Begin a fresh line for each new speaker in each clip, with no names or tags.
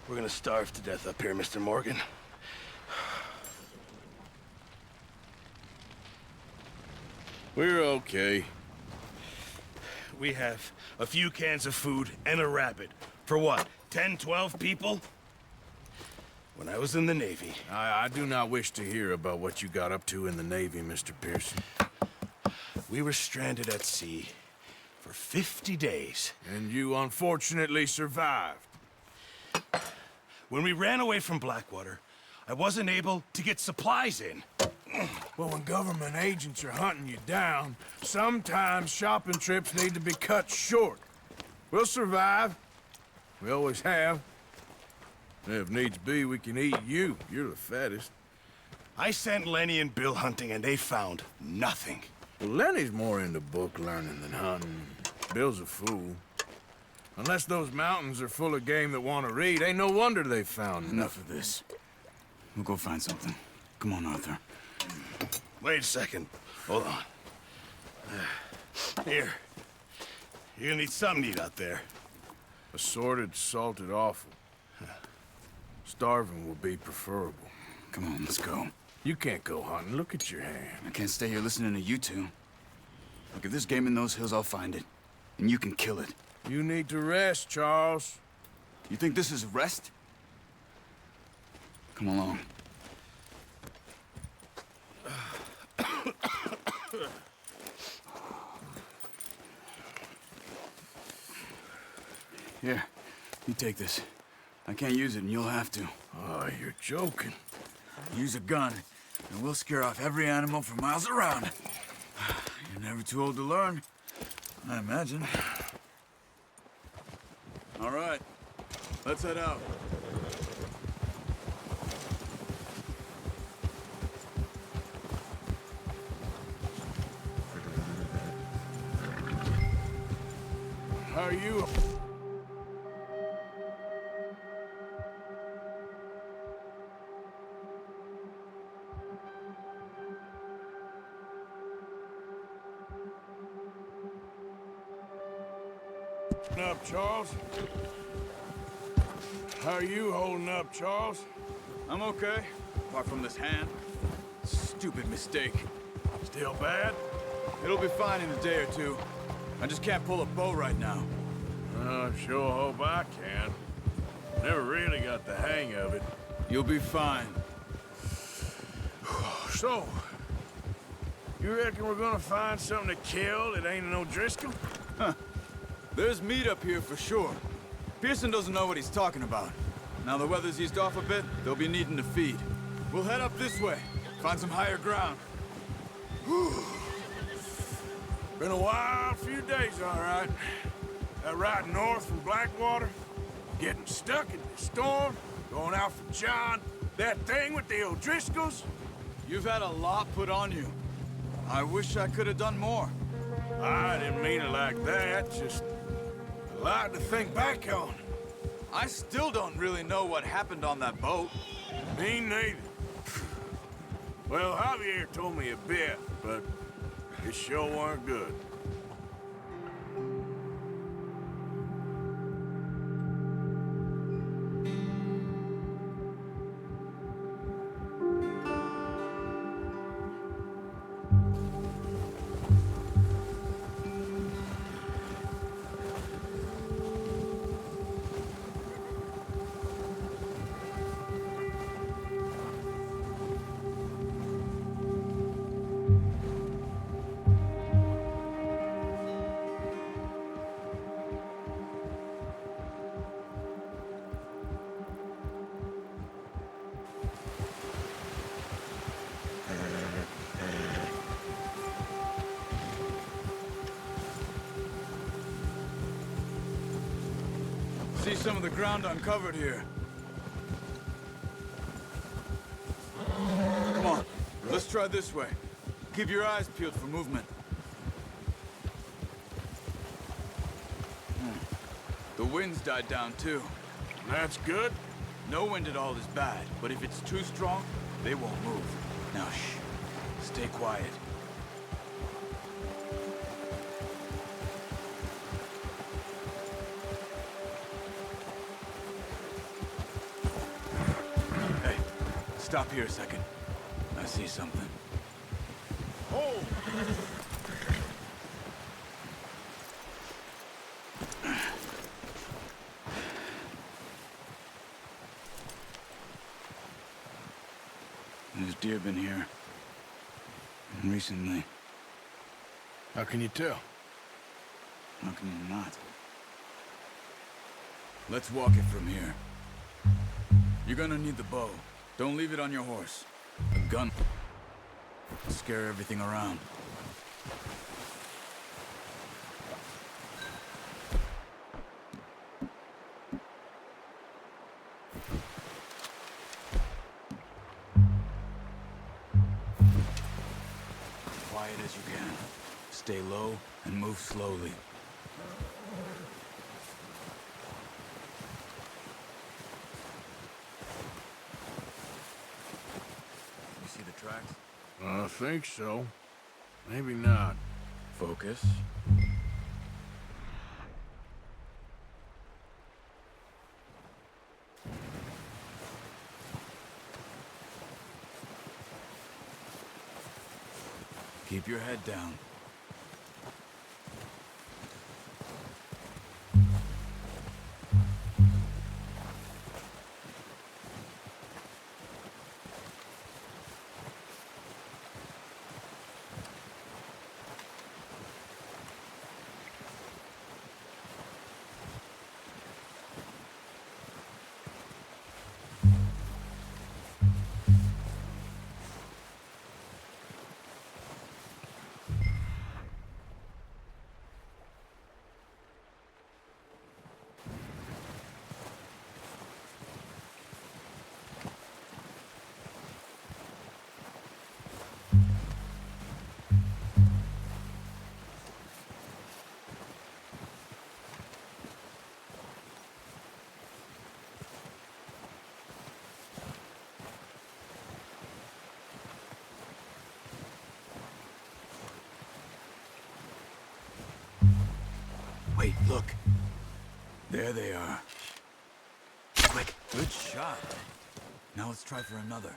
We're gonna starve to death up here, Mr. Morgan.
We're okay.
We have a few cans of food and a rabbit. For what, 10, 12 people? When I was in the Navy...
I do not wish to hear about what you got up to in the Navy, Mr. Pearson.
We were stranded at sea for 50 days.
And you unfortunately survived.
When we ran away from Blackwater, I wasn't able to get supplies in.
Well, when government agents are hunting you down, sometimes shopping trips need to be cut short. We'll survive. We always have. If needs be, we can eat you. You're the fattest.
I sent Lenny and Bill hunting, and they found nothing.
Well, Lenny's more into book learning than hunting. Bill's a fool. Unless those mountains are full of game that want to read, ain't no wonder they found
Enough of this. We'll go find something. Come on, Arthur.
Wait a second. Hold on. Here. You're gonna need something to eat out there.
Assorted, salted offal. Starving will be preferable.
Come on, let's go.
You can't go hunting. Look at your hand.
I can't stay here listening to you two. Look, if there's game in those hills, I'll find it. And you can kill it.
You need to rest, Charles.
You think this is rest? Come along. Here, you take this. I can't use it, and you'll have to.
Oh, you're joking.
Use a gun, and we'll scare off every animal for miles around. You're never too old to learn, I imagine. All right, let's head out.
How are you? Up, Charles? How are you holding up, Charles?
I'm okay, apart from this hand. Stupid mistake.
Still bad?
It'll be fine in a day or two. I just can't pull a bow right now.
I sure hope I can. Never really got the hang of it.
You'll be fine.
So, you reckon we're gonna find something to kill that ain't an O'Driscoll?
There's meat up here for sure. Pearson doesn't know what he's talking about. Now the weather's eased off a bit, they'll be needing to feed. We'll head up this way, find some higher ground.
Been a wild few days, all right. That ride north from Blackwater, getting stuck in the storm, going out for John, that thing with the O'Driscolls.
You've had a lot put on you. I wish I could have done more.
I didn't mean it like that, just a lot to think back on.
I still don't really know what happened on that boat.
Me neither. Well, Javier told me a bit, but it sure weren't good.
See some of the ground uncovered here. Come on, let's try this way. Keep your eyes peeled for movement. The wind's died down too.
That's good.
No wind at all is bad, but if it's too strong, they won't move. Now shh, stay quiet. Stop here a second. I see something.
Oh!
There's deer been here. Recently.
How can you tell?
How can you not? Let's walk it from here. You're gonna need the bow. Don't leave it on your horse. A gun. Scare everything around. Quiet as you can. Stay low and move slowly. You see the tracks?
I think so. Maybe not.
Focus. Keep your head down. Wait, look. There they are. Quick. Good shot. Now let's try for another.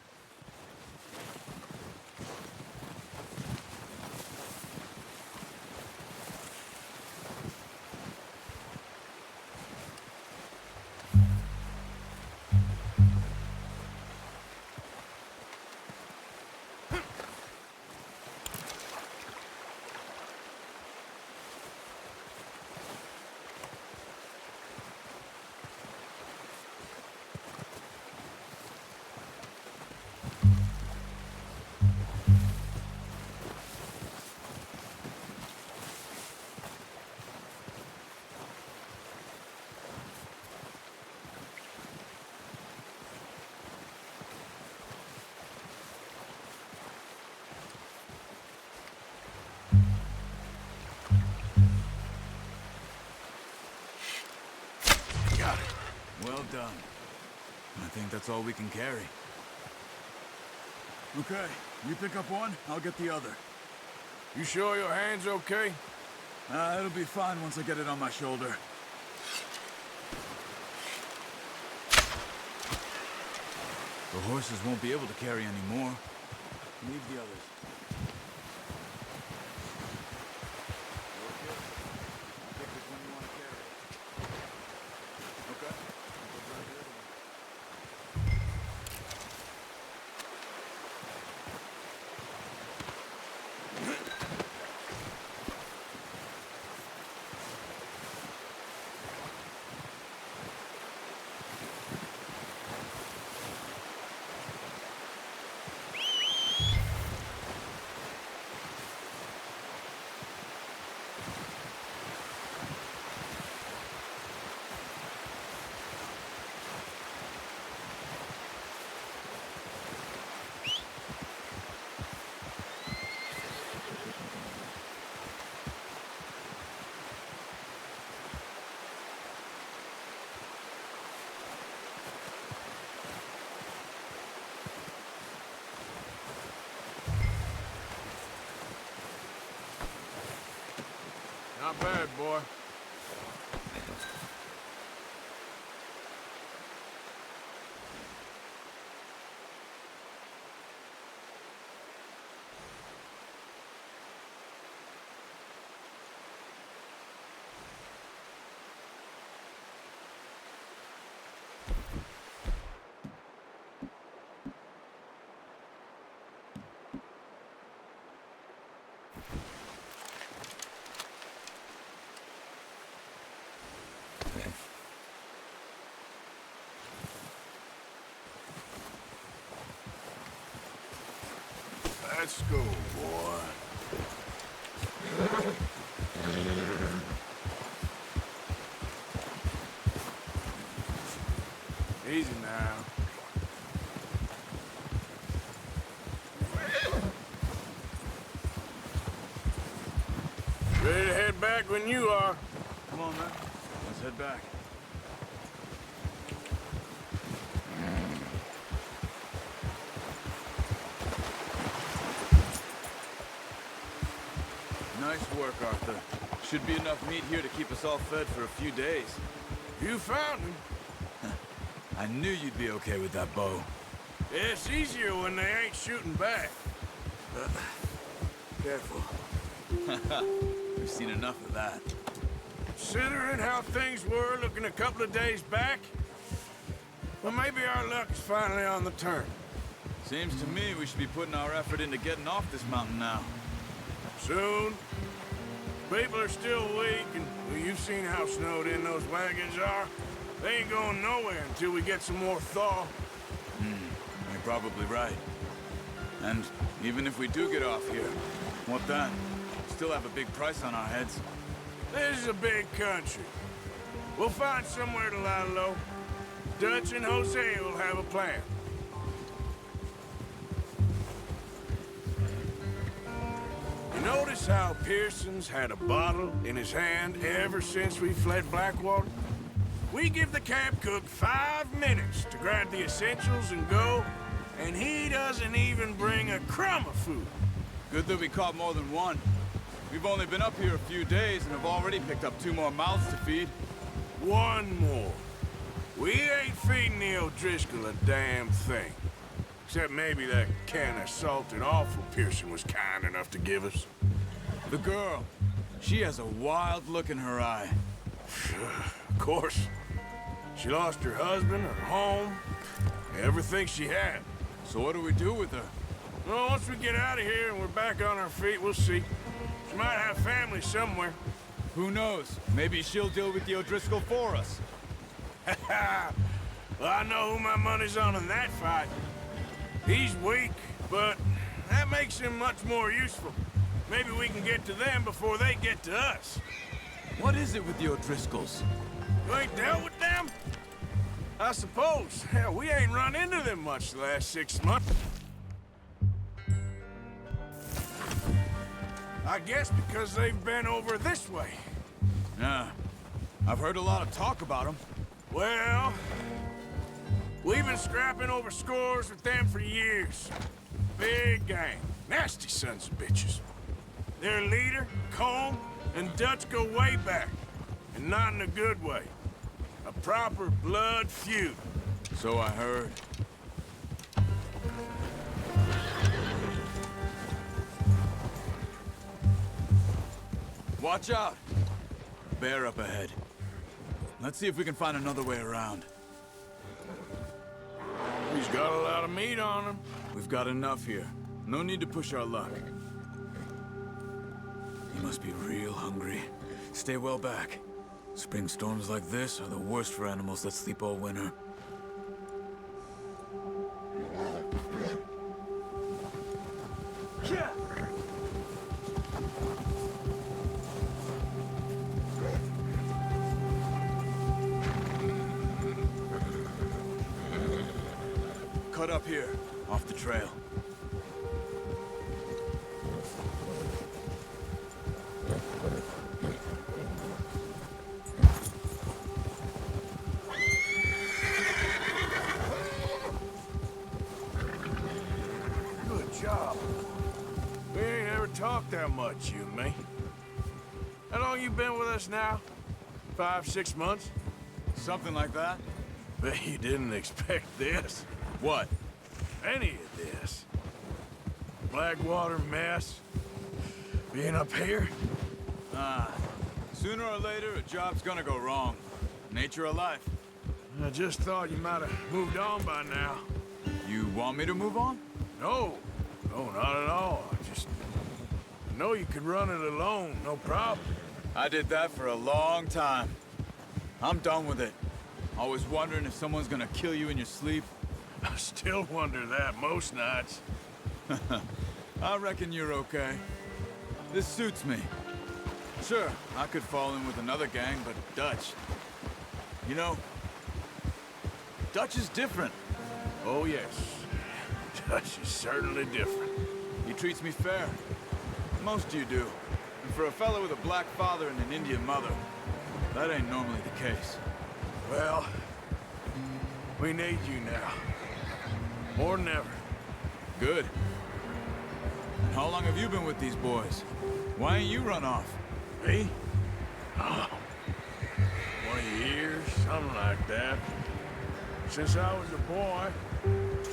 Well done. I think that's all we can carry. Okay, you pick up one, I'll get the other.
You sure your hand's okay?
It'll be fine once I get it on my shoulder. The horses won't be able to carry any more. Leave the others. Pick which one you want to carry. Okay. I'll grab the other one.
Not bad, boy. Let's go, boy. Easy now. Ready to head back when you are.
Come on, man. Let's head back. Nice work, Arthur. Should be enough meat here to keep us all fed for a few days.
You found him.
I knew you'd be okay with that bow.
Yeah, it's easier when they ain't shooting back. Careful.
We've seen enough of that.
Considering how things were looking a couple of days back, well, maybe our luck is finally on the turn.
Seems to me we should be putting our effort into getting off this mountain now.
Soon. People are still weak, and well, you've seen how snowed in those wagons are. They ain't going nowhere until we get some more thaw.
You're probably right. And even if we do get off here, what then? Still have a big price on our heads.
This is a big country. We'll find somewhere to lie low. Dutch and Jose will have a plan. You notice how Pearson's had a bottle in his hand ever since we fled Blackwater? We give the camp cook 5 minutes to grab the essentials and go, and he doesn't even bring a crumb of food.
Good that we caught more than one. We've only been up here a few days and have already picked up 2 more mouths to feed.
One more. We ain't feeding the O'Driscoll a damn thing. Except maybe that can of salted offal Pearson was kind enough to give us.
The girl. She has a wild look in her eye.
Of course. She lost her husband, her home, everything she had.
So what do we do with her?
Well, once we get out of here and we're back on our feet, we'll see. She might have family somewhere.
Who knows? Maybe she'll deal with the O'Driscoll for us.
Well, I know who my money's on in that fight. He's weak, but that makes him much more useful. Maybe we can get to them before they get to us.
What is it with the O'Driscolls?
You ain't dealt with them? I suppose. Hell, we ain't run into them much the last 6 months. I guess because they've been over this way.
Yeah. I've heard a lot of talk about them.
Well, we've been scrapping over scores with them for years. Big gang. Nasty sons of bitches. Their leader, Combe, and Dutch go way back. And not in a good way. A proper blood feud.
So I heard. Watch out! Bear up ahead. Let's see if we can find another way around.
He's got a lot of meat on him.
We've got enough here. No need to push our luck. He must be real hungry. Stay well back. Spring storms like this are the worst for animals that sleep all winter. Yeah. Cut up here, off the trail.
Good job. We ain't ever talked that much, you and me. How long you been with us now? 5, 6 months?
Something like that?
Bet you didn't expect this.
What?
Any of this. Blackwater mess. Being up here.
Sooner or later, a job's gonna go wrong. Nature of life.
I just thought you might have moved on by now.
You want me to move on?
No. No, not at all. I know you could run it alone, no problem.
I did that for a long time. I'm done with it. Always wondering if someone's gonna kill you in your sleep.
I still wonder that most nights.
I reckon you're okay. This suits me. Sure, I could fall in with another gang, but Dutch... You know, Dutch is different.
Oh, yes. Dutch is certainly different.
He treats me fair. Most of you do. And for a fellow with a black father and an Indian mother, that ain't normally the case.
Well, we need you now. More than ever.
Good. And how long have you been with these boys? Why ain't you run off?
Me? Oh, 20 years, something like that. Since I was a boy.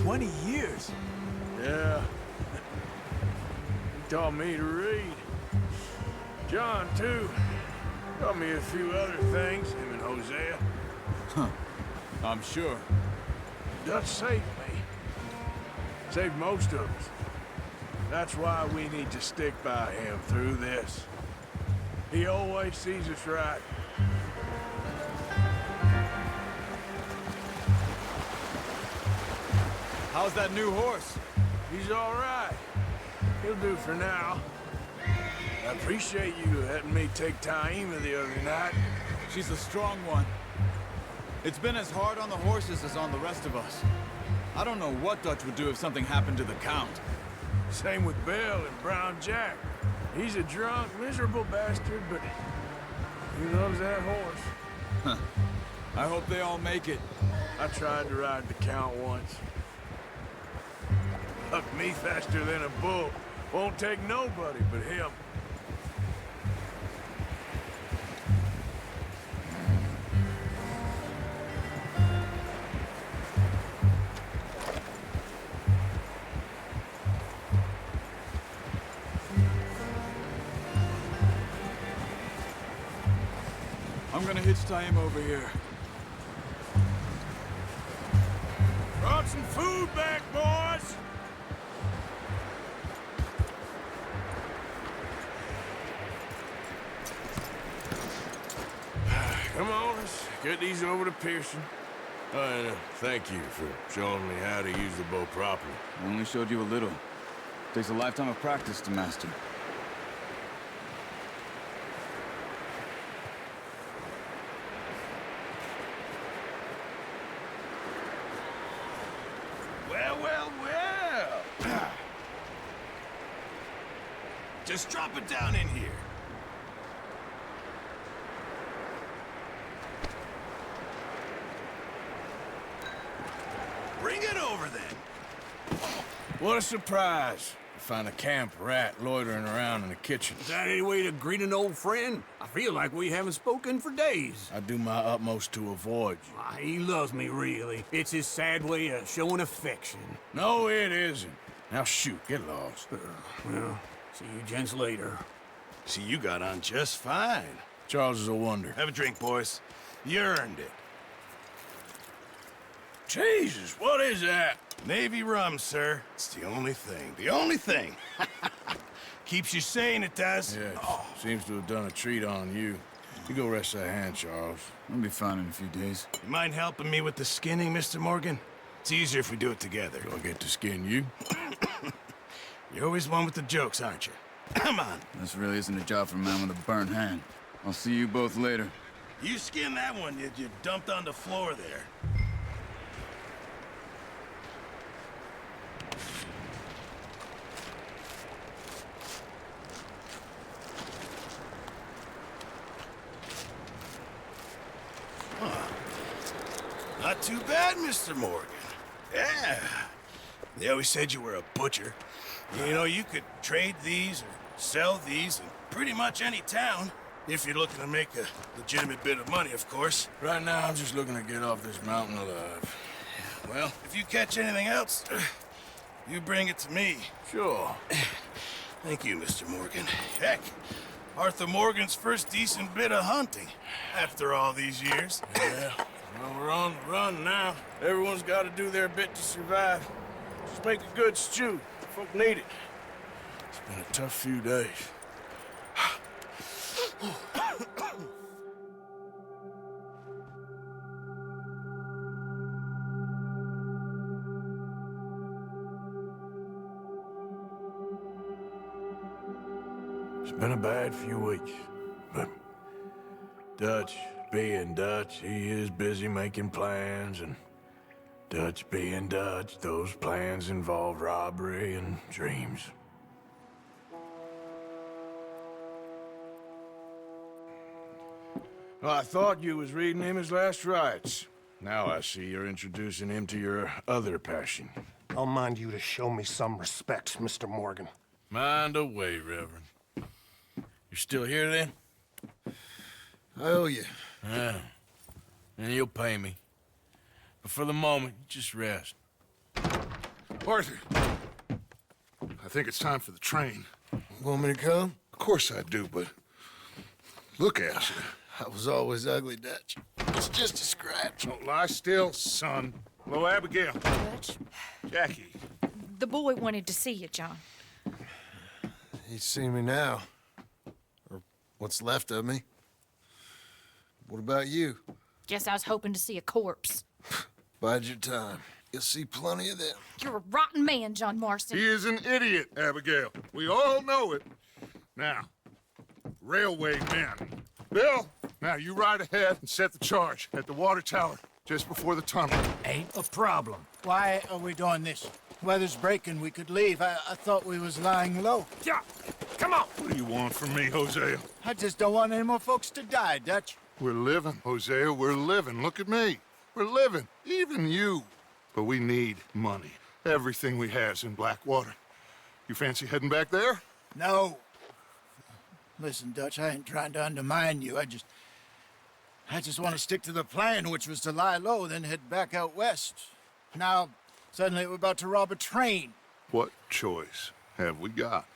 20 years?
Yeah. He taught me to read. John, too. Taught me a few other things, him and Hosea.
Huh. I'm sure.
Dutch saved me. Saved most of us. That's why we need to stick by him through this. He always sees us right.
How's that new horse?
He's all right. He'll do for now. I appreciate you letting me take Taima the other night.
She's a strong one. It's been as hard on the horses as on the rest of us. I don't know what Dutch would do if something happened to the Count.
Same with Bill and Brown Jack. He's a drunk, miserable bastard, but he loves that horse.
Huh. I hope they all make it.
I tried to ride the Count once. Hucked me faster than a bull. Won't take nobody but him.
I'm gonna hitch Taima over here.
Brought some food back, boys! Come on, let's get these over to Pearson. And thank you for showing me how to use the bow properly.
I only showed you a little. Takes a lifetime of practice to master.
Well, well, well. Just drop it down in here. Bring it over then.
What a surprise. To find a camp rat loitering around in the kitchen.
Is that any way to greet an old friend? I feel like we haven't spoken for days.
I do my utmost to avoid you.
Ah, he loves me, really. It's his sad way of showing affection.
No, it isn't. Now shoot, get lost.
Well, see you gents later.
See, you got on just fine.
Charles is a wonder.
Have a drink, boys. You earned it.
Jesus, what is that?
Navy rum, sir. It's the only thing. The only thing. Keeps you sane, it does.
Yeah, seems to have done a treat on you. You go rest that hand, Charles.
I'll be fine in a few days.
You mind helping me with the skinning, Mr. Morgan? It's easier if we do it together.
Do I get to skin you?
You're always one with the jokes, aren't you? Come on.
This really isn't a job for a man with a burnt hand. I'll see you both later.
You skin that one you dumped on the floor there. Not too bad, Mr. Morgan. Yeah. They always said you were a butcher. You know, you could trade these or sell these in pretty much any town. If you're looking to make a legitimate bit of money, of course.
Right now, I'm just looking to get off this mountain alive.
Well, if you catch anything else, you bring it to me.
Sure.
Thank you, Mr. Morgan. Heck, Arthur Morgan's first decent bit of hunting after all these years.
Yeah. Well, we're on the run now. Everyone's got to do their bit to survive. Just make a good stew. Folk need it. It's been a tough few days. It's been a bad few weeks, but Dutch being Dutch, he is busy making plans, and Dutch being Dutch, those plans involve robbery and dreams. Well, I thought you was reading him his last rites. Now I see you're introducing him to your other passion.
I'll mind you to show me some respect, Mr. Morgan.
Mind away, Reverend. You're still here, then?
I owe you.
Yeah. And you'll pay me. But for the moment, just rest.
Arthur, I think it's time for the train.
Want me to come?
Of course I do, but look at you.
I was always ugly, Dutch. It's just a scratch.
Don't lie still, son. Hello, Abigail.
Dutch,
Jackie.
the boy wanted to see you, John.
He's seen me now. Or what's left of me. What about you?
Guess I was hoping to see a corpse.
Bide your time. You'll see plenty of them.
You're a rotten man, John Marston.
He is an idiot, Abigail. We all know it. Now, railway men. Bill, now you ride ahead and set the charge at the water tower just before the tunnel.
Ain't a problem. Why are we doing this? Weather's breaking, we could leave. I thought we was lying low.
Yeah, come on. What do you want from me, Hosea?
I just don't want any more folks to die, Dutch.
We're living, Hosea, we're living. Look at me. We're living, even you. But we need money. Everything we has in Blackwater. You fancy heading back there?
No. Listen, Dutch, I ain't trying to undermine you. I just want to stick to the plan, which was to lie low, then head back out west. Now, suddenly we're about to rob a train.
What choice have we got?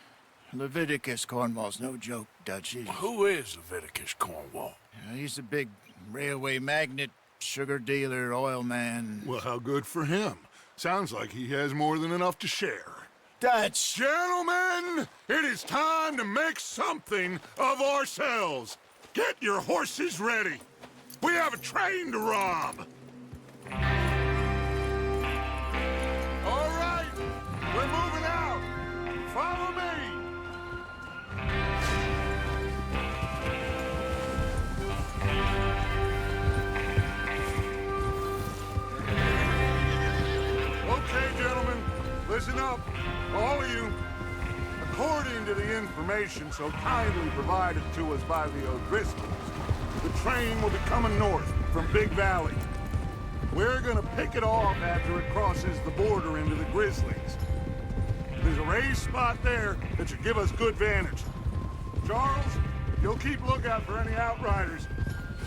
Leviticus Cornwall's no joke, Dutch.
Who is Leviticus Cornwall?
He's a big railway magnate, sugar dealer, oil man.
Well, how good for him. Sounds like he has more than enough to share.
Dutch!
Gentlemen, it is time to make something of ourselves. Get your horses ready. We have a train to rob. All right, we're moving out. Follow me. Okay, gentlemen, listen up, all of you. According to the information so kindly provided to us by the O'Driscolls, the train will be coming north from Big Valley. We're gonna pick it off after it crosses the border into the Grizzlies. There's a raised spot there that should give us good vantage. Charles, you'll keep lookout for any outriders.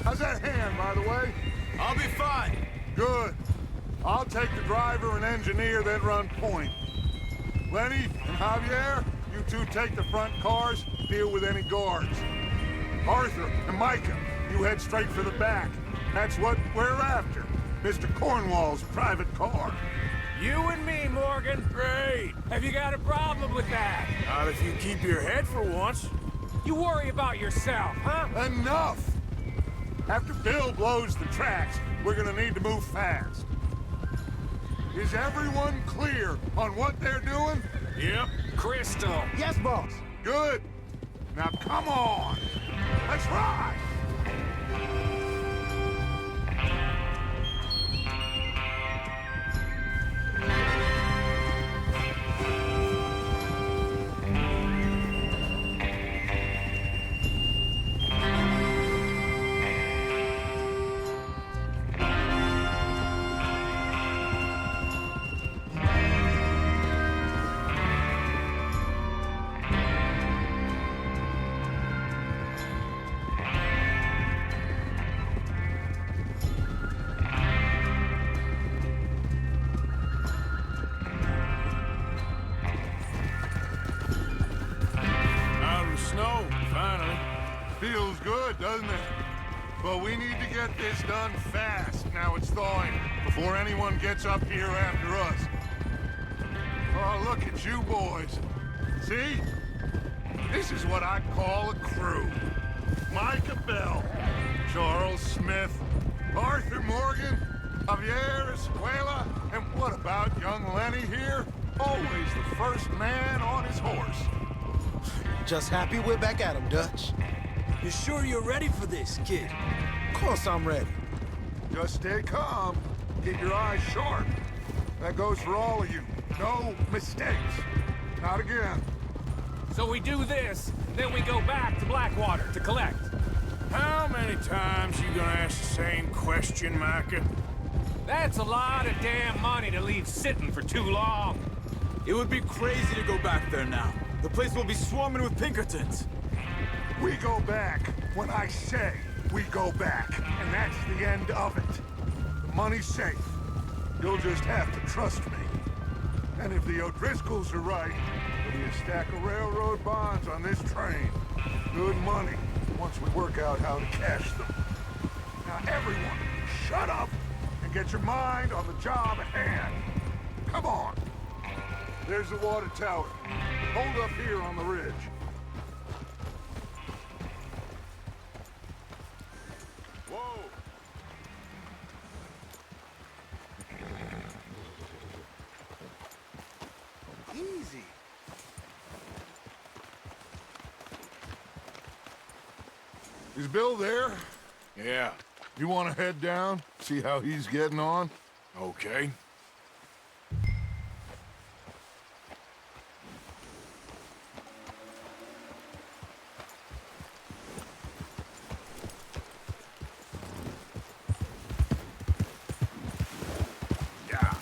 How's that hand, by the way?
I'll be fine.
Good. I'll take the driver and engineer, then run point. Lenny and Javier, you two take the front cars, deal with any guards. Arthur and Micah, you head straight for the back. That's what we're after. Mr. Cornwall's private car.
You and me, Morgan.
Great.
Have you got a problem with that?
Not if you keep your head for once.
You worry about yourself, huh?
Enough! After Bill blows the tracks, we're gonna need to move fast. Is everyone clear on what they're doing?
Yep.
Crystal.
Yes, boss.
Good. Now come on. Let's ride.
Snow, finally.
Feels good, doesn't it? But we need to get this done fast. Now it's thawing, before anyone gets up here after us. Oh, look at you boys. See? This is what I call a crew. Micah Bell, Charles Smith, Arthur Morgan, Javier Escuela, and what about young Lenny here? Always the first man on his horse.
Just happy we're back at 'em, Dutch.
You sure you're ready for this, kid?
Of course I'm ready.
Just stay calm. Keep your eyes sharp. That goes for all of you. No mistakes. Not again.
So we do this, then we go back to Blackwater to collect.
How many times you gonna ask the same question, Micah?
That's a lot of damn money to leave sitting for too long.
It would be crazy to go back there now. The place will be swarming with Pinkertons.
We go back when I say we go back, and that's the end of it. The money's safe. You'll just have to trust me. And if the O'Driscolls are right, there'll be a stack of railroad bonds on this train. Good money, once we work out how to cash them. Now everyone, shut up and get your mind on the job at hand. Come on. There's the water tower. Hold up here on the ridge. Whoa! Easy. Is Bill there?
Yeah,
You want to head down? See how he's getting on?
okay. Yeah.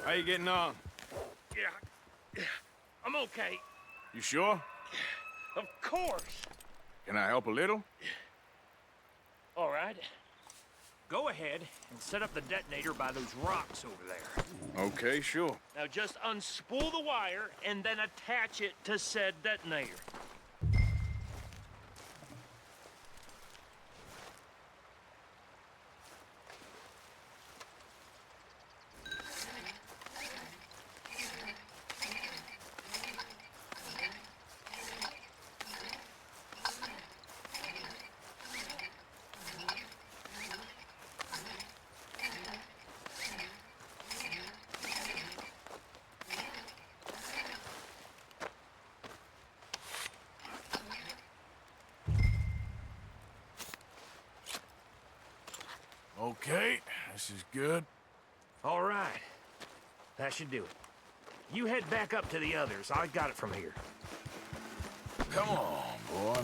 How you getting on?
Yeah, I'm okay.
You sure?
Of course.
Can I help a little?
All right. Go ahead and set up the detonator by those rocks over there.
Okay, sure.
Now just unspool the wire and then attach it to said detonator.
Okay, this is good.
All right. That should do it. You head back up to the others. I got it from here.
Come on, boy.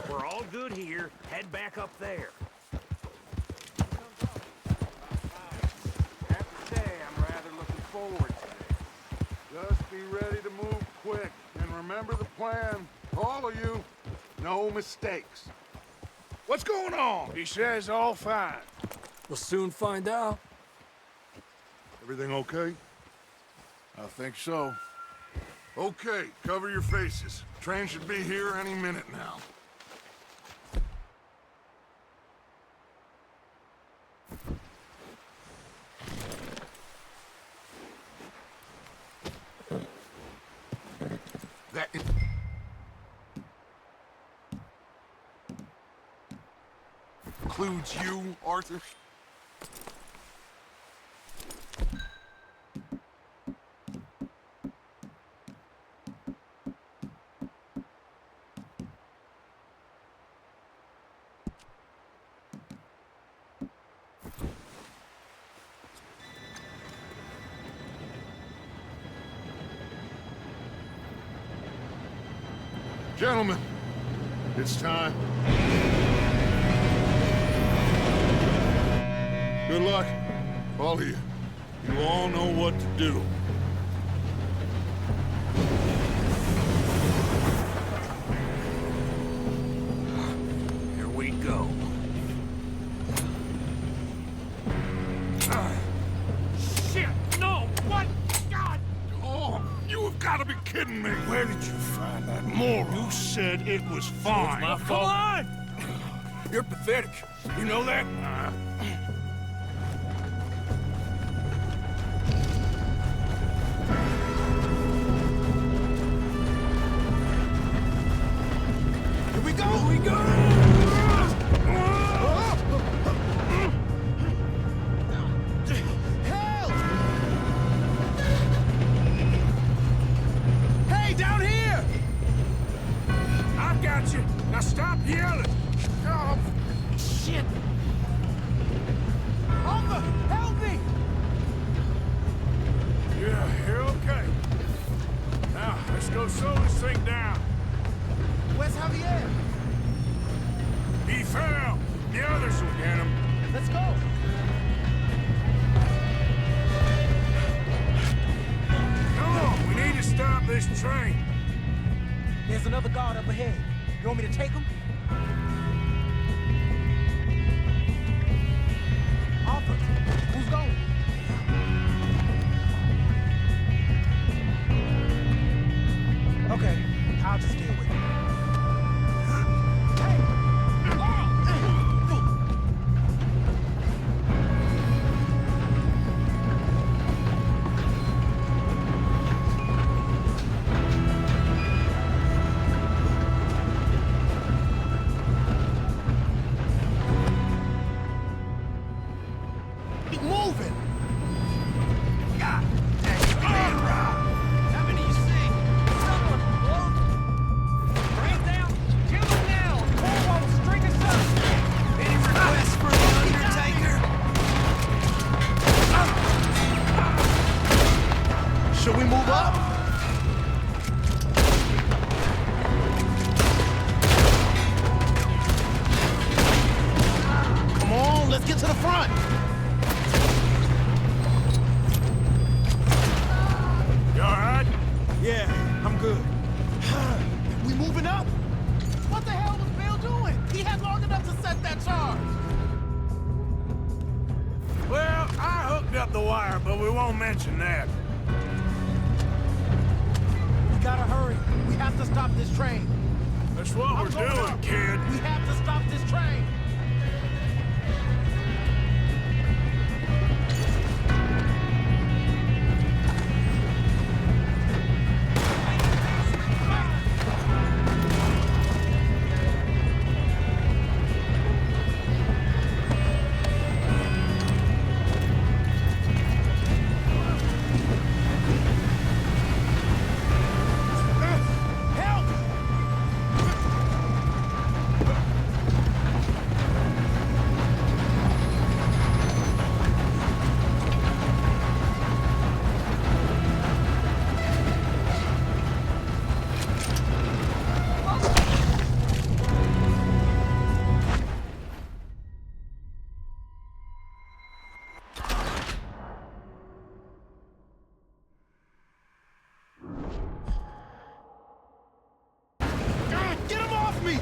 We're all good here. Head back up there.
I have to say, I'm rather looking forward to this. Just be ready to move quick. And remember the plan. All of you, no mistakes. What's going on?
He says all fine.
We'll soon find out.
Everything okay?
I think so.
Okay, cover your faces. Train should be here any minute now. That includes you, Arthur? Gentlemen, it's time. Good luck, all of you. You all know what to do.
Here we go. Shit! No! What? God!
Oh, you have got to be kidding me.
Where did you find that moron?
You said it was fine.
My fault.
Come on!
You're pathetic. You know that?
Here we go! Here we go! Help! Hey, down here!
I've got you. Now stop yelling. Oh,
Shit! Arthur, help me!
yeah, you're okay. Now, let's go slow this thing down.
Where's Javier?
He fell. The others will get him.
Let's go!
Come on, we need to stop this train.
There's another guard up ahead. You want me to take him? Arthur, who's going? Okay, I'll just deal with it. Hey! Keep moving! God dang, how many you see?
Bring down! Kill him now! Poor won't string us up!
Any requests for the Undertaker? Should we move up? Come on, let's get to the front.
You all right?
Yeah, I'm good. We moving up? What the hell was Bill doing? He had long enough to set that charge.
Well, I hooked up the wire, but we won't mention that.
We gotta hurry. We have to stop this train.
That's what we're
going
doing,
up.
kid.
We have to stop this train. Help! Get him off me!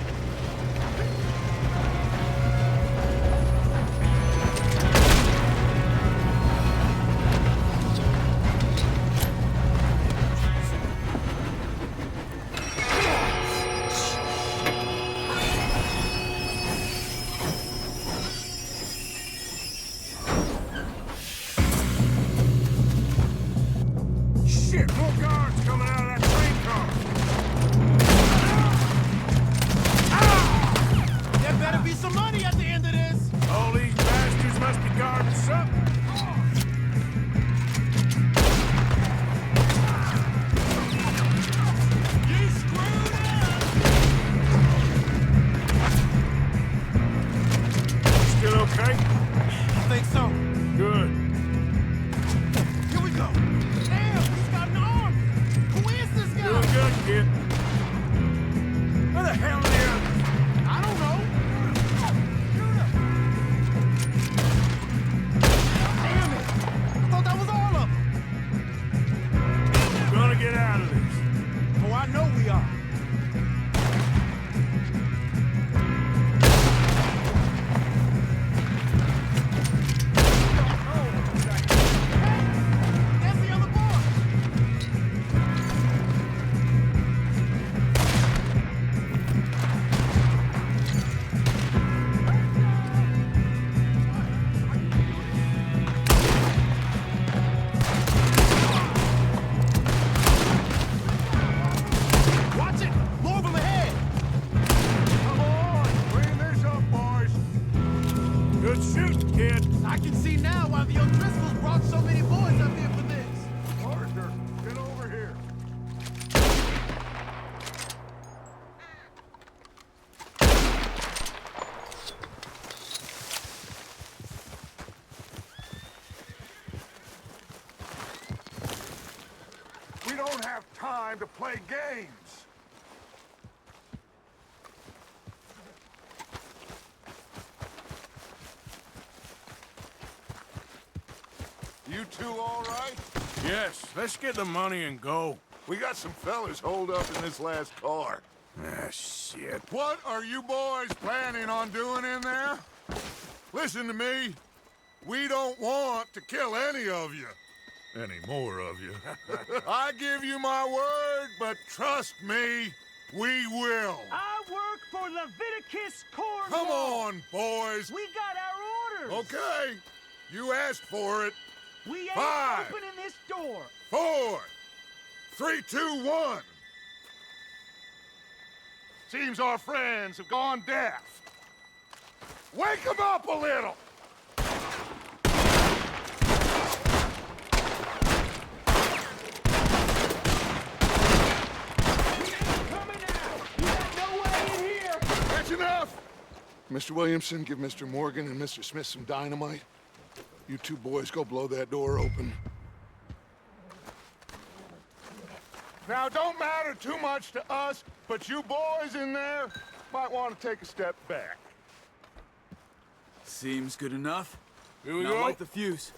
Shit, more guards coming out of that train car.
There better be some money at the end of this!
All these bastards must be guarding something.
You screwed up!
Still okay?
I think so.
Good.
Here we go. Damn, he's got an army! Who is this guy?
Doing good, kid. Where the hell are the others?
I don't know. Damn it! I thought that was all of them.
We're gonna get out of this.
Oh, I know we are. Hey, there's the other boy.
don't have time to play games. You two all right?
Yes, let's get the money and go.
We got some fellas holed up in this last car.
Ah, shit.
What are you boys planning on doing in there? Listen to me. We don't want to kill any of you. Any more of you. I give you my word, but trust me, we will.
I work for Leviticus Corps.
Come on, boys.
We got our orders.
Okay. You asked for it.
We ain't
5,
opening this door.
4, 3, 2, 1. Seems our friends have gone deaf. Wake them up a little.
Coming out. You got no way in here.
That's enough. Mr. Williamson, give Mr. Morgan and Mr. Smith some dynamite. You two boys go blow that door open. Now, don't matter too much to us, but you boys in there might want to take a step back.
Seems good enough.
Here we
Now
go.
light the fuse.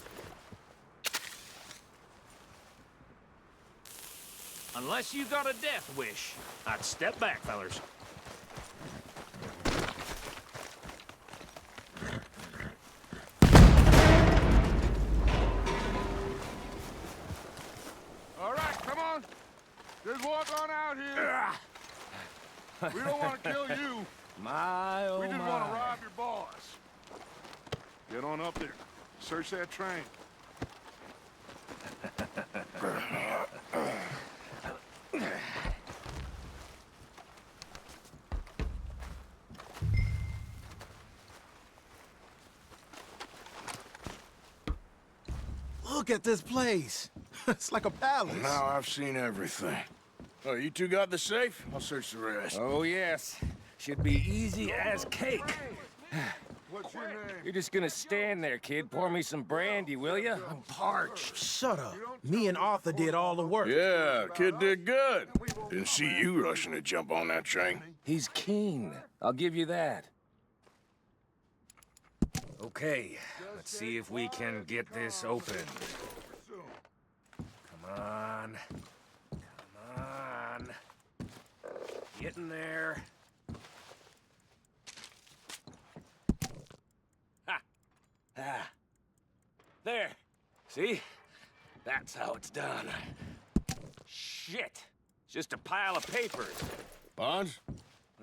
Unless you got a death wish, I'd step back, fellers.
All right, come on. Just walk on out here. We don't want to kill you.
My, oh
We just
my.
want to rob your boss. Get on up there. Search that train.
Look at this place. It's like a palace.
Now I've seen everything. Oh, you two got the safe? I'll search the rest.
Oh, yes. Should be easy as cake.
What's your name?
You're just gonna stand there, kid. Pour me some brandy, will you? I'm parched.
Shut up. Me and Arthur did all the work.
Yeah, kid did good. Didn't see you rushing to jump on that train.
He's keen. I'll give you that. Okay, let's see if we can get this open. Come on. Come on. Get in there. Ha! Ah. There. See? That's how it's done. Shit. It's just a pile of papers.
Bonds?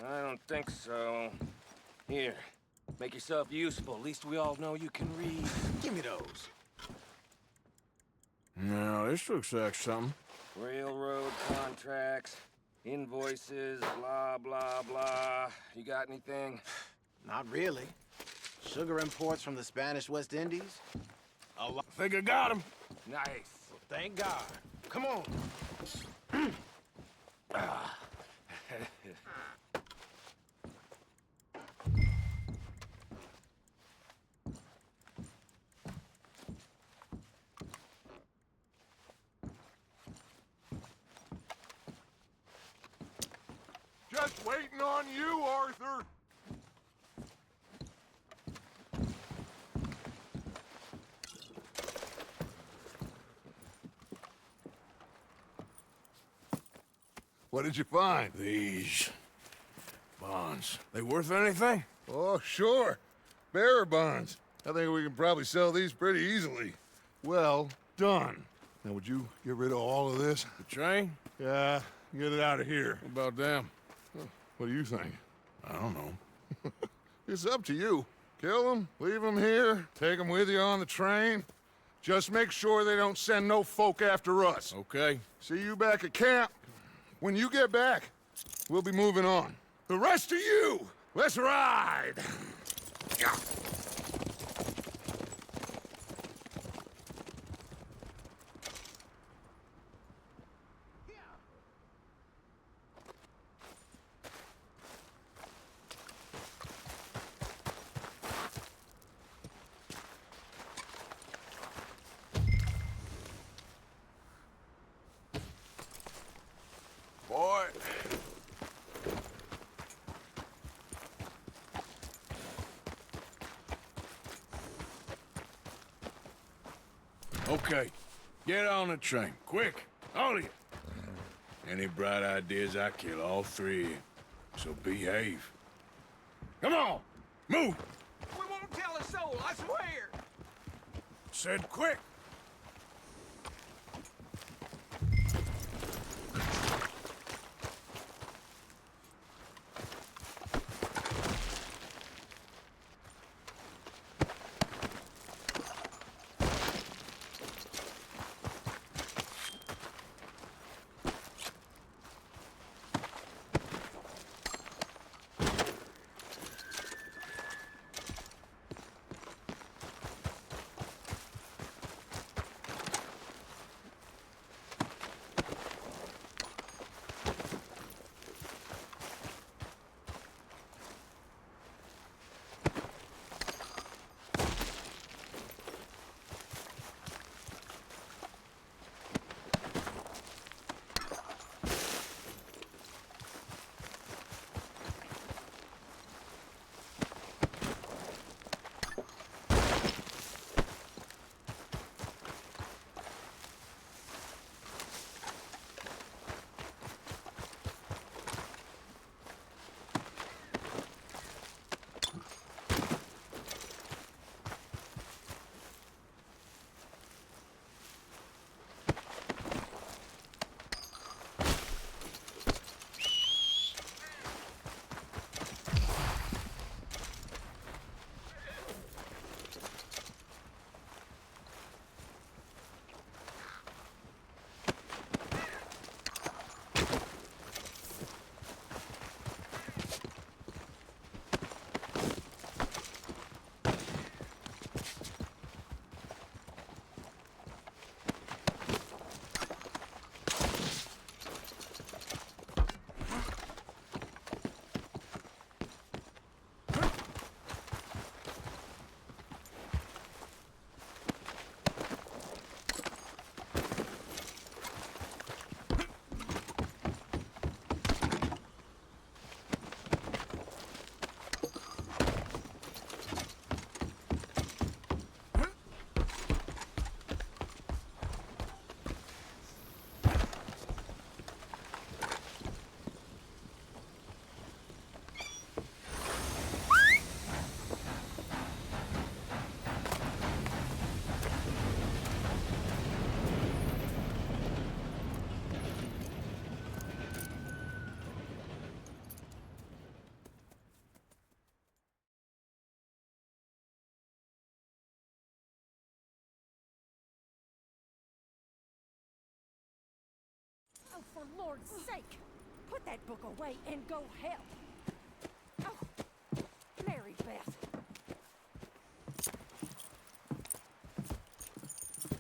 I don't think so. Here. Make yourself useful. At least we all know you can read. Give me those.
No, this looks like something.
Railroad contracts, invoices, blah, blah, blah. You got anything?
Not really. Sugar imports from the Spanish West Indies?
I think I got him.
Nice.
Thank God. Come on.
Just waiting on you, Arthur. What did you find?
These bonds. They worth anything?
Oh, sure. Bearer bonds. I think we can probably sell these pretty easily. Well done. Now, would you get rid of all of this?
The train?
Yeah, get it out of here.
What about them?
What do you think?
I don't know.
It's up to you. Kill them, leave them here, take them with you on the train. Just make sure they don't send no folk after us.
Okay.
See you back at camp. When you get back, we'll be moving on. The rest of you, let's ride!
right. Okay, get on the train, quick, all of you. Any bright ideas, I kill all three of you. So behave. Come on, move!
We won't tell a soul, I swear!
Said quick!
Oh, for Lord's sake! Put that book away and go help! Oh, Mary Beth.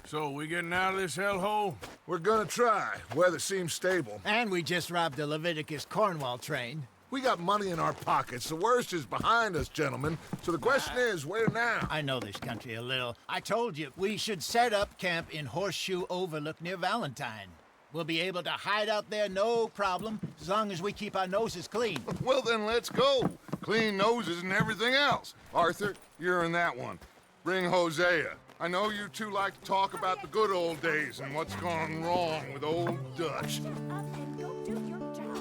So, we getting out of this hellhole?
We're gonna try. Weather seems stable.
And we just robbed the Leviticus Cornwall train.
We got money in our pockets. The worst is behind us, gentlemen. So the question is, where now?
I know this country a little. I told you, we should set up camp in Horseshoe Overlook near Valentine. We'll be able to hide out there, no problem, as long as we keep our noses clean.
Well, then let's go. Clean noses and everything else. Arthur, you're in that one. Bring Hosea. I know you two like to talk about the good old days and what's gone wrong with old Dutch.
Shut up and go do your job.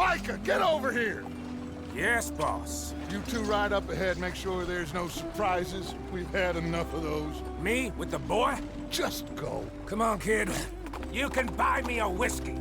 Micah, get over here!
Yes, boss.
You two ride up ahead, make sure there's no surprises. We've had enough of those.
Me with the boy?
Just go.
Come on, kid. You can buy me a whiskey.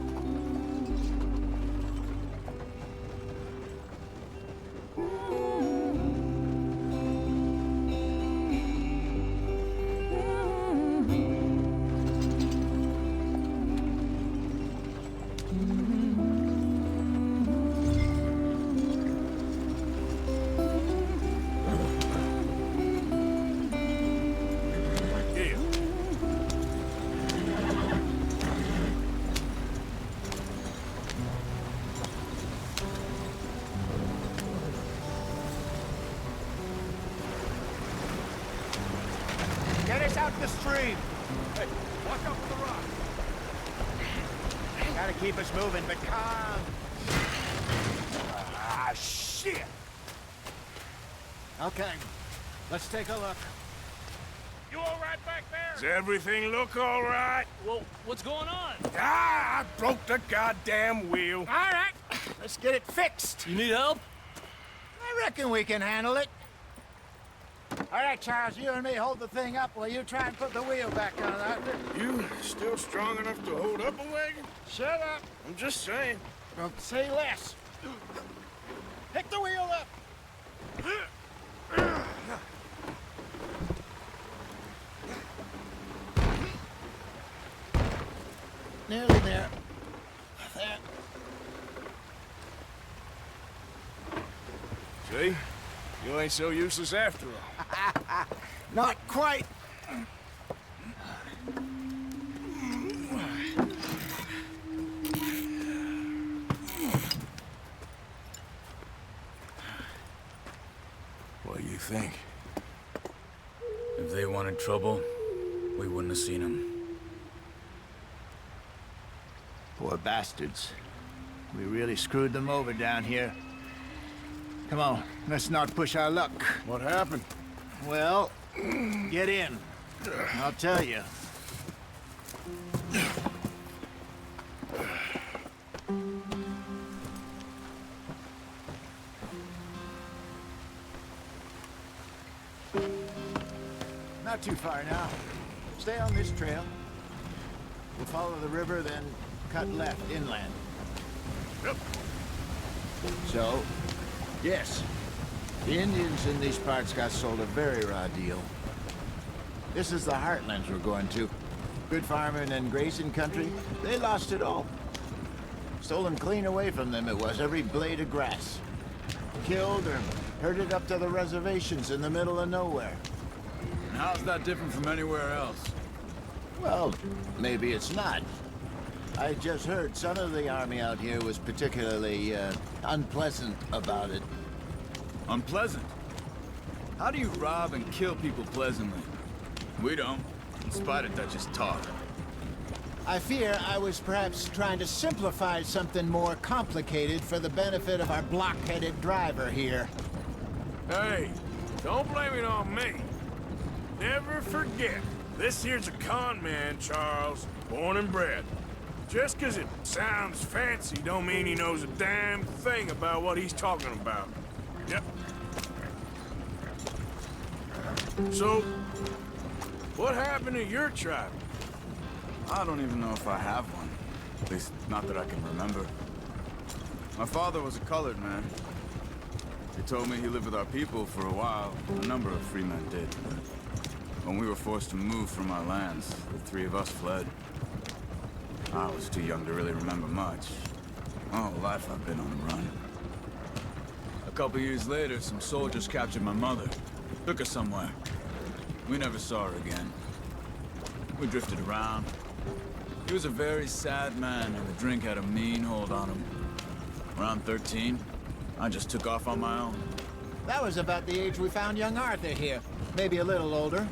Get us out the stream.
Hey, walk up the rock.
Gotta keep us moving, but calm.
Ah, shit!
Okay, let's take a look.
You all right back there?
Does everything look all right?
Well, what's going on?
Ah, I broke the goddamn wheel.
All right, let's get it fixed.
You need help?
I reckon we can handle it. All right, Charles, you and me hold the thing up while you try and put the wheel back on, Arthur.
You still strong enough to hold up a wagon?
Shut up.
I'm just saying.
Well, say less. Pick the wheel up. Nearly there. There.
See? You ain't so useless after all.
Not quite.
What do you think?
If they wanted trouble, we wouldn't have seen them.
Poor bastards. We really screwed them over down here. Come on, let's not push our luck.
What happened?
Well, get in. I'll tell you. Not too far now. Stay on this trail. We'll follow the river, then cut left inland.
Yep.
So, yes, the Indians in these parts got sold a very raw deal. This is the heartlands we're going to. Good farming and grazing country, they lost it all. Stolen clean away from them it was, every blade of grass. Killed or herded up to the reservations in the middle of nowhere.
And how's that different from anywhere else?
Well, maybe it's not. I just heard some of the army out here was particularly, unpleasant about it.
Unpleasant? How do you rob and kill people pleasantly? We don't, in spite of Dutch's talk.
I fear I was perhaps trying to simplify something more complicated for the benefit of our block-headed driver here.
Hey, don't blame it on me. Never forget, this here's a con man, Charles, born and bred. Just 'cause it sounds fancy don't mean he knows a damn thing about what he's talking about. Yep. So, what happened to your tribe?
I don't even know if I have one. At least, not that I can remember. My father was a colored man. He told me he lived with our people for a while. A number of free men did, but when we were forced to move from our lands, the three of us fled. I was too young to really remember much. My whole life I've been on the run. A couple years later, some soldiers captured my mother. Took her somewhere. We never saw her again. We drifted around. He was a very sad man, and the drink had a mean hold on him. Around 13, I just took off on my own.
That was about the age we found young Arthur here. Maybe a little older.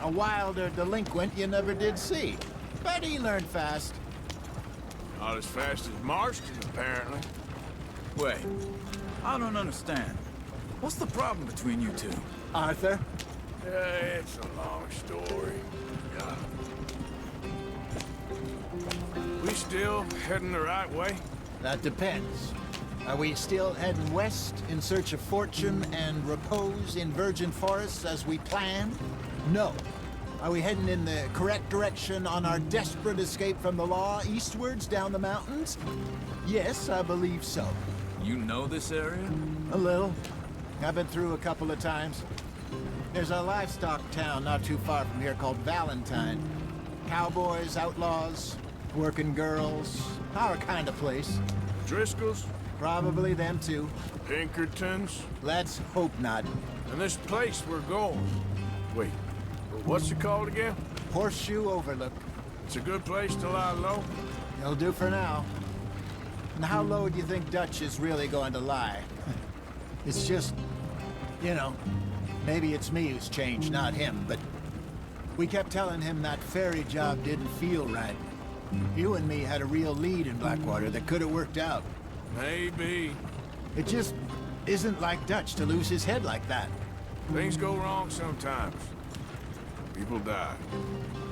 A wilder delinquent you never did see. But he learned fast.
Not as fast as Marston, apparently.
Wait, I don't understand. What's the problem between you two?
Arthur?
It's a long story. Yeah. We still heading the right way?
That depends. Are we still heading west in search of fortune and repose in virgin forests as we planned? No. Are we heading in the correct direction on our desperate escape from the law eastwards down the mountains? Yes, I believe so.
You know this area?
A little. I've been through a couple of times. There's a livestock town not too far from here called Valentine. Cowboys, outlaws, working girls, our kind of place.
Driscoll's?
Probably them too.
Pinkertons?
Let's hope not.
And this place we're going. Wait, what's it called again?
Horseshoe Overlook.
It's a good place to lie low?
It'll do for now. And how low do you think Dutch is really going to lie? It's just, you know, maybe it's me who's changed, not him, but we kept telling him that ferry job didn't feel right. You and me had a real lead in Blackwater that could have worked out.
Maybe.
It just isn't like Dutch to lose his head like that.
Things go wrong sometimes. People die.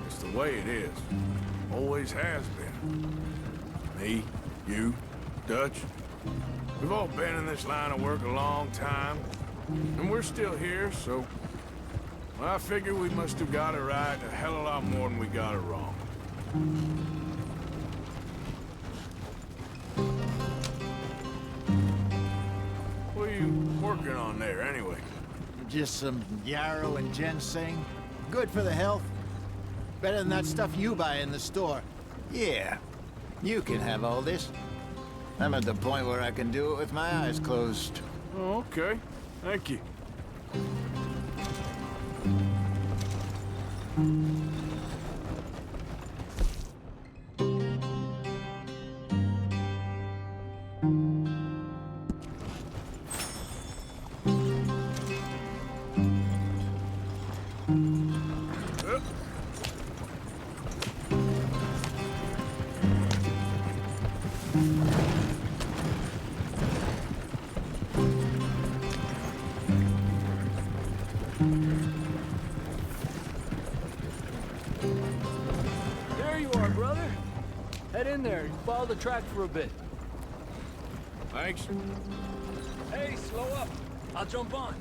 It's the way it is. Always has been. Me, you, Dutch. We've all been in this line of work a long time. And we're still here, so... well, I figure we must have got it right a hell of a lot more than we got it wrong. What are you working on there, anyway?
Just some yarrow and ginseng. Good for the health. Better than that stuff you buy in the store. Yeah, you can have all this. I'm at the point where I can do it with my eyes closed.
Oh, okay. Thank you.
There you are, brother. Head in there and follow the track for a bit.
Thanks.
Hey, slow up. I'll jump on.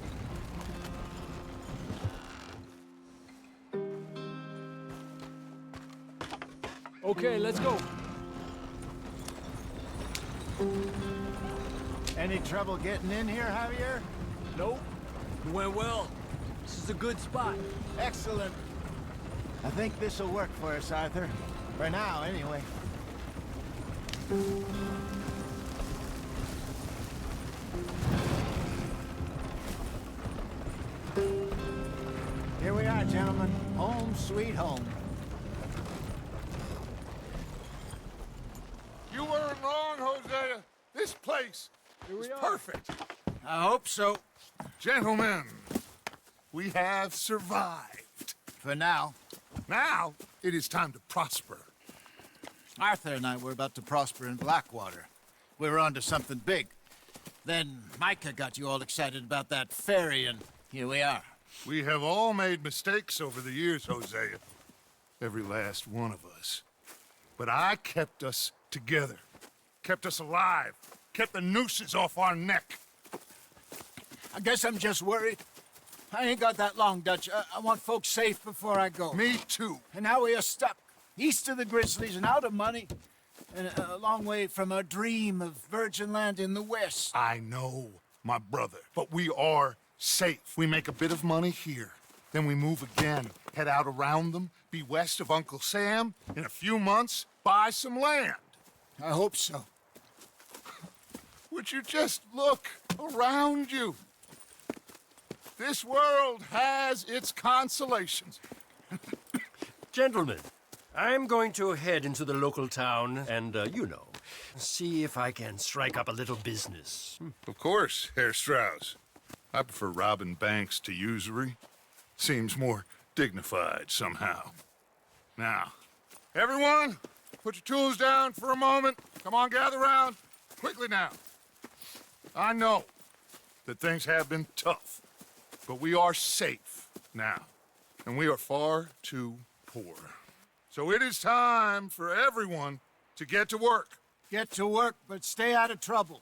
Okay, let's go.
Any trouble getting in here, Javier?
Nope. It went well. This is a good spot.
Excellent. I think this'll work for us, Arthur. For now, anyway. Here we are, gentlemen. Home sweet home.
You weren't wrong, Hosea. This place is perfect.
I hope so.
Gentlemen, we have survived.
For now.
Now, it is time to prosper.
Arthur and I were about to prosper in Blackwater. We were onto something big. Then Micah got you all excited about that ferry, and here we are.
We have all made mistakes over the years, Hosea. Every last one of us. But I kept us together. Kept us alive. Kept the nooses off our neck.
I guess I'm just worried. I ain't got that long, Dutch. I want folks safe before I go.
Me too.
And now we are stuck. East of the Grizzlies and out of money. And a long way from our dream of virgin land in the west.
I know, my brother. But we are safe. We make a bit of money here. Then we move again. Head out around them. Be west of Uncle Sam. In a few months, buy some land.
I hope so.
Would you just look around you? This world has its consolations.
Gentlemen, I'm going to head into the local town and, you know, see if I can strike up a little business.
Of course, Herr Strauss. I prefer robbing banks to usury. Seems more dignified somehow. Now, everyone, put your tools down for a moment. Come on, gather round. Quickly now. I know that things have been tough, but we are safe now, and we are far too poor. So it is time for everyone to get to work.
Get to work, but stay out of trouble.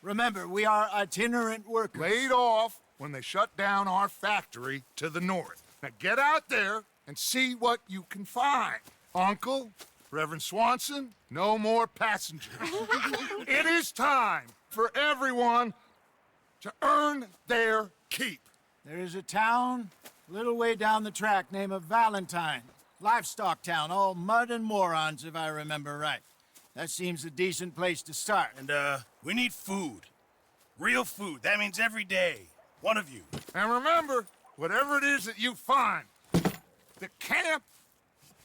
Remember, we are itinerant workers.
Laid off when they shut down our factory to the north. Now get out there and see what you can find. Uncle, Reverend Swanson, no more passengers. It is time for everyone to earn their keep.
There is a town a little way down the track named Valentine. Livestock town, all mud and morons, if I remember right. That seems a decent place to start.
And, we need food. Real food. That means every day. One of you.
And remember, whatever it is that you find, the camp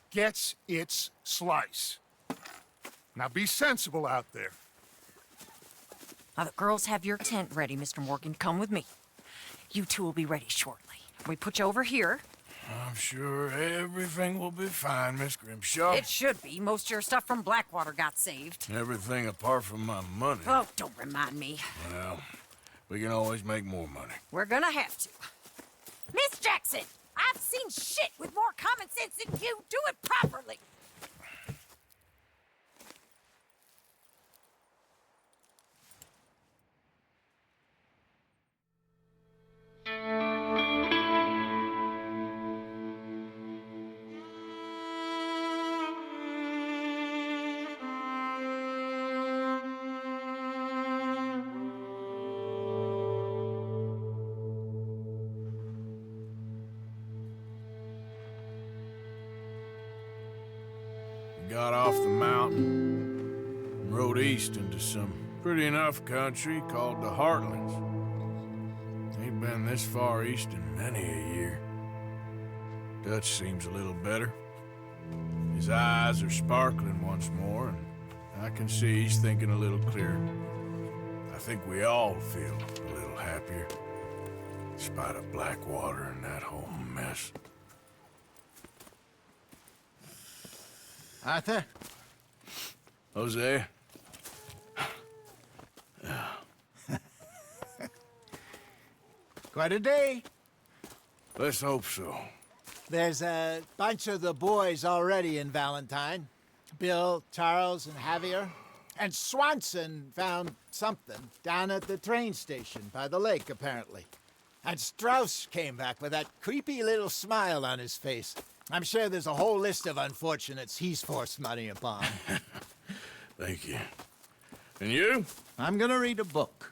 gets its slice. Now be sensible out there.
Now, the girls have your tent ready, Mr. Morgan. Come with me. You two will be ready shortly. We put you over here.
I'm sure everything will be fine, Miss Grimshaw.
It should be. Most of your stuff from Blackwater got saved.
Everything apart from my money.
Oh, don't remind me.
Well, we can always make more money.
We're gonna have to. Miss Jackson, I've seen shit with more common sense than you. Do it properly.
Got off the mountain and rode east into some pretty enough country called the Heartlands. Ain't been this far east in many a year. Dutch seems a little better. His eyes are sparkling once more, and I can see he's thinking a little clearer. I think we all feel a little happier, in spite of Blackwater and that whole mess.
Arthur?
Jose?
Quite a day.
Let's hope so.
There's a bunch of the boys already in Valentine. Bill, Charles, and Javier. And Swanson found something down at the train station by the lake, apparently. And Strauss came back with that creepy little smile on his face. I'm sure there's a whole list of unfortunates he's forced money upon.
Thank you. And you?
I'm gonna read a book.